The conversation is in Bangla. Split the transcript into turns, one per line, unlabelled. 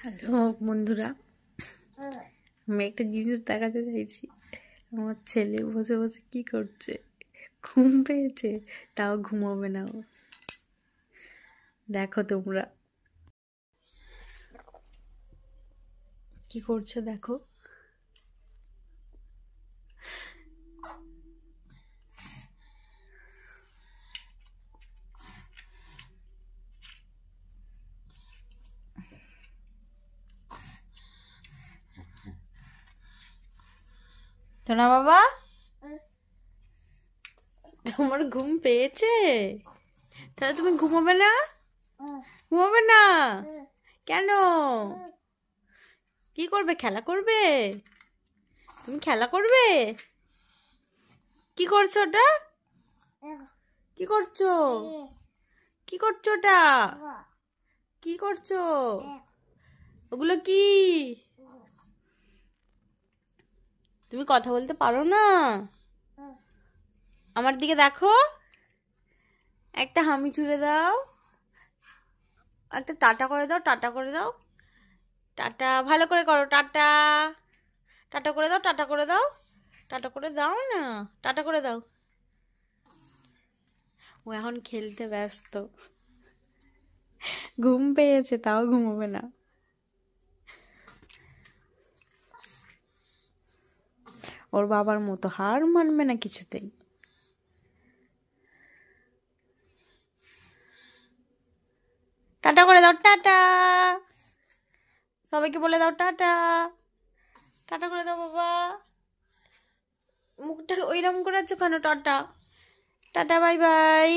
হ্যালো বন্ধুরা, আমি একটা জিনিস দেখাতে চাইছি। আমার ছেলে বসে বসে কি করছে, ঘুম পেয়েছে তাও ঘুমাবে না ও। দেখো তোমরা কি করছে, দেখো। সোনা বাবা, তোমার ঘুম পেয়েছে? তাহলে তুমি ঘুমাবে না? ঘুমাবে না কেন? কি করবে? খেলা করবে? তুমি খেলা করবে? কি করছো ওটা? কি করছো? কি করছো ওটা? কি করছো? ওগুলো কি? তুমি কথা বলতে পারো না? আমার দিকে দেখো, একটা হামি ছুড়ে দাও, একটা টাটা করে দাও, টাটা করে দাও, টাটা ভালো করে করো, টাটা। টাটা করে দাও, টাটা করে দাও, টাটা করে দাও না, টাটা করে দাও। ও এখন খেলতে ব্যস্ত, ঘুম পেয়েছে তাও ঘুমোবে না। ওর বাবার মতো হার মানবে না কিছুতেই। টাটা করে দাও, টাটা। সবাইকে বলে দাও টাটা। টাটা করে দাও বাবা। মুখটা ওইরকম করে আছো কেন? Tata, tata, bye bye.